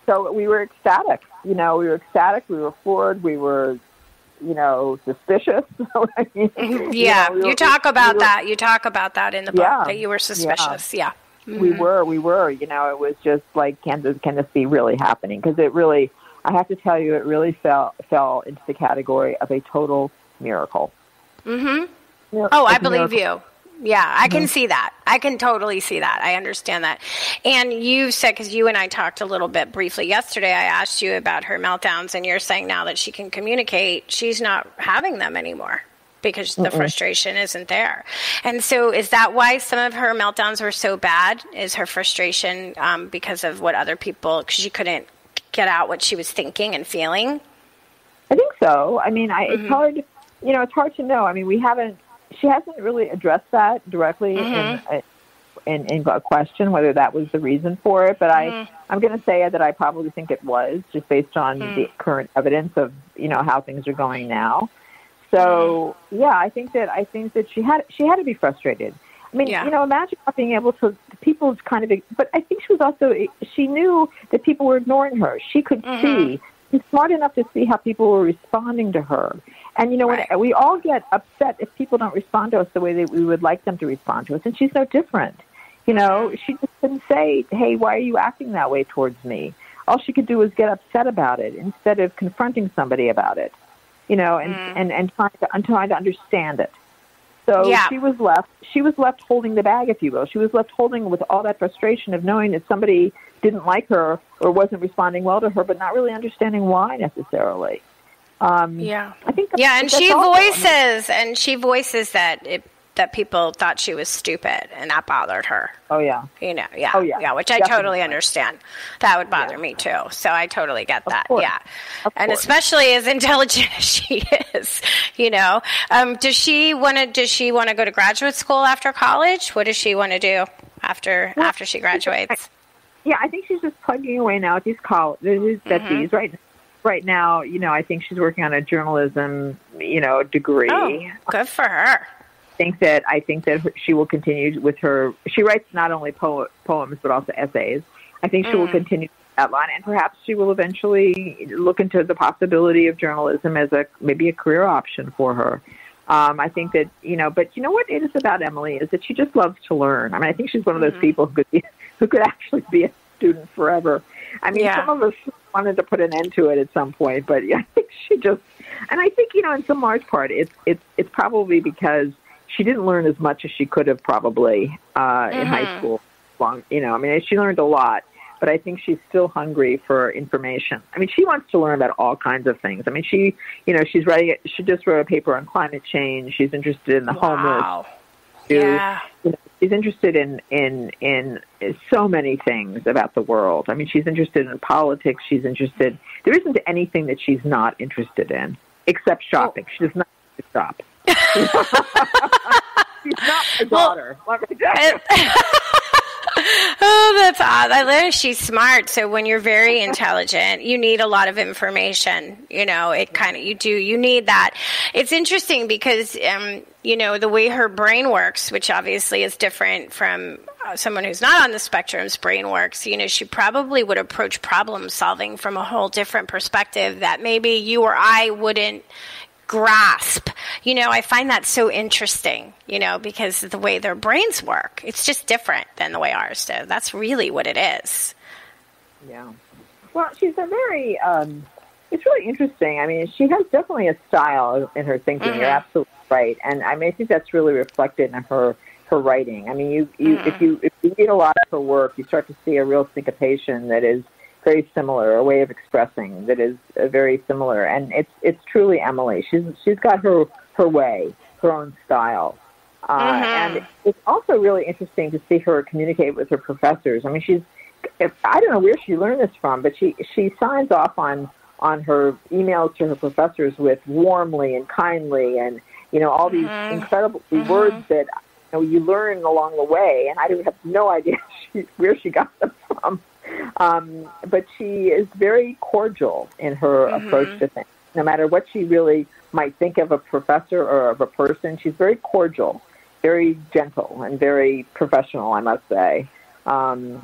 so we were ecstatic. You know, we were floored, we were, you know, suspicious. You talk about that. You talk about that in the book, that you were suspicious. We were. You know, it was just like, can this be really happening? Because it really, I have to tell you, it really fell into the category of a total miracle. I believe you. Yeah, I can see that. I can totally see that. I understand that. And you said, because you and I talked a little bit briefly yesterday, I asked you about her meltdowns, and you're saying now that she can communicate, she's not having them anymore because the frustration isn't there. And so is that why some of her meltdowns were so bad? Is her frustration because of what other people, because she couldn't get out what she was thinking and feeling? I think so. I mean, it's hard, you know, it's hard to know. I mean, she hasn't really addressed that directly in a question, whether that was the reason for it. But I'm going to say that I probably think it was, just based on the current evidence of, you know, how things are going now. So I think that she had to be frustrated. I mean, you know, imagine not being able to, people kind of, but I think she knew that people were ignoring her. She could see. She's smart enough to see how people were responding to her. And, you know, when we all get upset if people don't respond to us the way that we would like them to respond to us, and she's no different. You know, she just couldn't say, hey, why are you acting that way towards me? All she could do was get upset about it instead of confronting somebody about it, you know, and trying to understand it. So she was left holding the bag, if you will. She was left holding with all that frustration of knowing that somebody didn't like her or wasn't responding well to her, but not really understanding why necessarily. I think and she voices that people thought she was stupid, and that bothered her. You know, which I totally understand. That would bother me too. So I totally get that. And especially as intelligent as she is, you know. Does she want to go to graduate school after college? What does she want to do after she graduates? I think she's just plugging away now at these colleges, right now, you know, I think she's working on a journalism, you know, degree. Oh, good for her. I think that she will continue with her. She writes not only poems but also essays. I think she will continue that line, and perhaps she will eventually look into the possibility of journalism as maybe a career option for her. I think that, you know, but you know what it is about Emily is that she just loves to learn. I mean, I think she's one of those people who could actually be a student forever. I mean, some of us wanted to put an end to it at some point, but I think and I think, you know, in some large part, it's probably because she didn't learn as much as she could have probably in high school. You know, I mean, she learned a lot, but I think she's still hungry for information. I mean, she wants to learn about all kinds of things. I mean, she just wrote a paper on climate change. She's interested in the homeless. Yeah. She's interested in so many things about the world. I mean, she's interested in politics. There isn't anything that she's not interested in, except shopping. She does not like to shop. She's not my daughter. Oh, that's odd. I love she's smart. So when you're very intelligent, you need a lot of information. You need that. It's interesting because, the way her brain works, which obviously is different from someone who's not on the spectrum's brain works, she probably would approach problem solving from a whole different perspective that maybe you or I wouldn't grasp. I find that so interesting, because of the way their brains work. It's just different than the way ours do. That's really what it is. Yeah. Well, she's a very, it's really interesting. I mean, she has definitely a style in her thinking. You're absolutely right. And I think that's really reflected in her writing. I mean, if you read a lot of her work, you start to see a real syncopation that is very similar, a way of expressing that is very similar, and it's truly Emily. She's got her way, her own style, and it's also really interesting to see her communicate with her professors. I mean, I don't know where she learned this from, but she signs off on her emails to her professors with warmly and kindly, and all these incredible words that you learn along the way, and I have no idea where she got them from. But she is very cordial in her approach to things. No matter what she really might think of a professor or of a person, she's very cordial, very gentle, and very professional, I must say,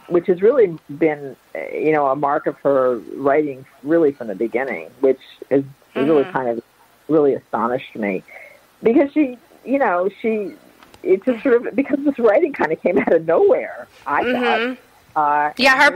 which has really been, a mark of her writing really from the beginning, which is really kind of really astonished me. Because it just sort of, because this writing kind of came out of nowhere, I thought. Her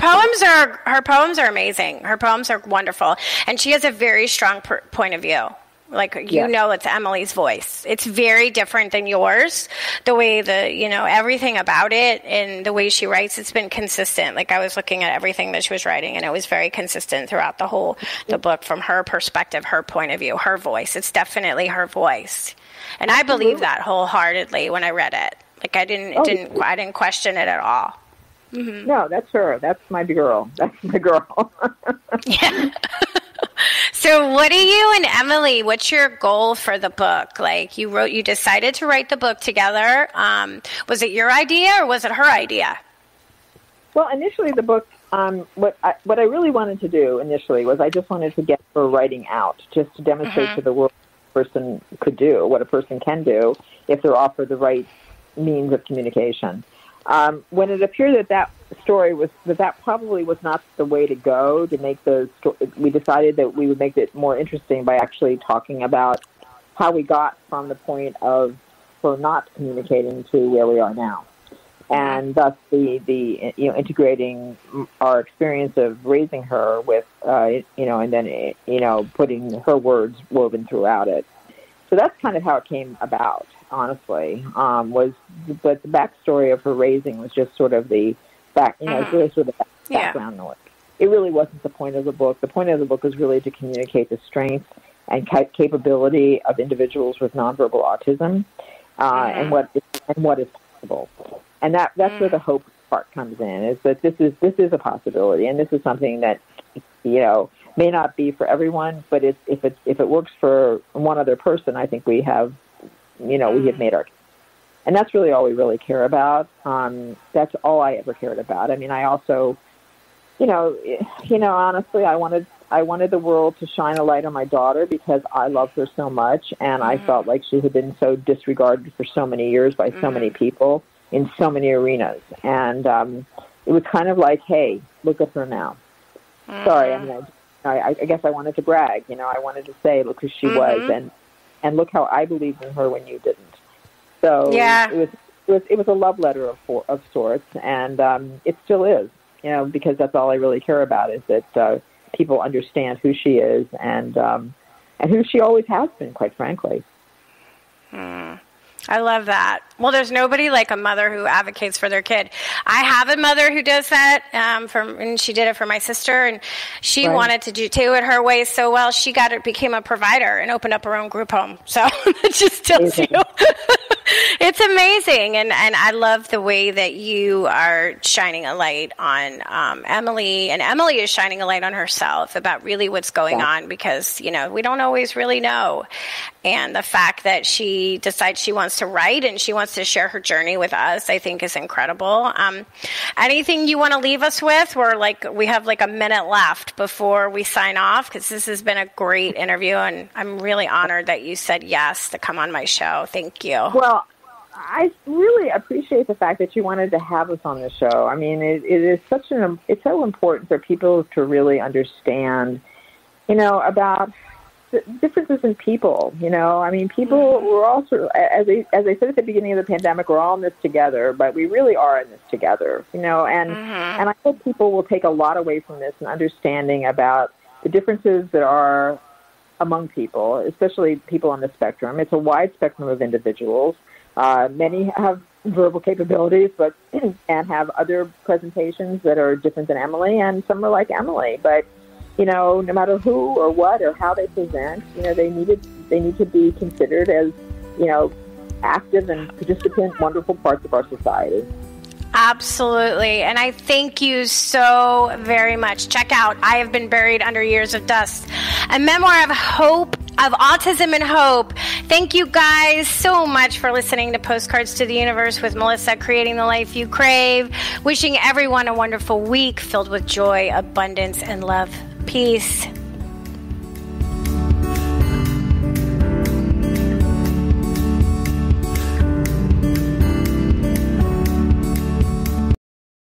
poems are amazing. Her poems are wonderful, and she has a very strong point of view. It's Emily's voice. It's very different than yours. The way everything about it and the way she writes, it's been consistent. Like I was looking at everything that she was writing, and it was very consistent throughout the book from her perspective, her point of view, her voice. It's definitely her voice, and I believe that wholeheartedly when I read it. Like I didn't question it at all. No, that's her. That's my girl. That's my girl. Yeah. So what are you and Emily, what's your goal for the book? Like you decided to write the book together. Was it your idea or was it her idea? Well, initially the book, what I really wanted to do initially was I just wanted to get her writing out, just to demonstrate to the world what a person could do, what a person can do if they're offered the right means of communication. When it appeared that story that probably was not the way to go to make we decided that we would make it more interesting by actually talking about how we got from the point of her not communicating to where we are now, and thus the integrating our experience of raising her with and then putting her words woven throughout it. So that's kind of how it came about. Honestly, but the backstory of her raising was just sort of the really sort of the background noise. It really wasn't the point of the book. The point of the book was really to communicate the strength and capability of individuals with nonverbal autism, and what is possible. And that's where the hope part comes in. Is that this is a possibility, and this is something that may not be for everyone, but if it works for one other person, I think we have. We have made our, and that's really all we really care about. That's all I ever cared about. I mean, I also, honestly, I wanted the world to shine a light on my daughter because I love her so much, and I felt like she had been so disregarded for so many years by so many people in so many arenas, and it was kind of like, hey, look at her now. Sorry, I mean, I guess I wanted to brag. I wanted to say, look who she was, and look how I believed in her when you didn't. So it was a love letter of sorts, and it still is, because that's all I really care about is that people understand who she is and who she always has been, quite frankly. I love that. Well, there's nobody like a mother who advocates for their kid. I have a mother who does that, and she did it for my sister, and she wanted to do it her way so well. She became a provider and opened up her own group home. So it just tells you. It's amazing, and I love the way that you are shining a light on Emily, and Emily is shining a light on herself about really what's going on, because, we don't always really know. And the fact that she decides she wants to write and she wants to share her journey with us, I think is incredible. Anything you want to leave us with? We have a minute left before we sign off, because this has been a great interview, and I'm really honored that you said yes to come on my show. Thank you. Well, I really appreciate the fact that you wanted to have us on the show. I mean, it's so important for people to really understand, about the differences in people. I mean, people, we're all sort of, as I said at the beginning of the pandemic, we're all in this together, but we really are in this together, and I hope people will take a lot away from this and understanding about the differences that are among people, especially people on the spectrum. It's a wide spectrum of individuals. Many have verbal capabilities, but and have other presentations that are different than Emily, and some are like Emily. But no matter who or what or how they present, they need to be considered as active and participant, wonderful parts of our society. Absolutely. And I thank you so very much. Check out I Have Been Buried Under Years of Dust, a memoir of hope, of autism and hope. Thank you guys so much for listening to Postcards to the Universe with Melisa, creating the life you crave. Wishing everyone a wonderful week filled with joy, abundance, and love. Peace.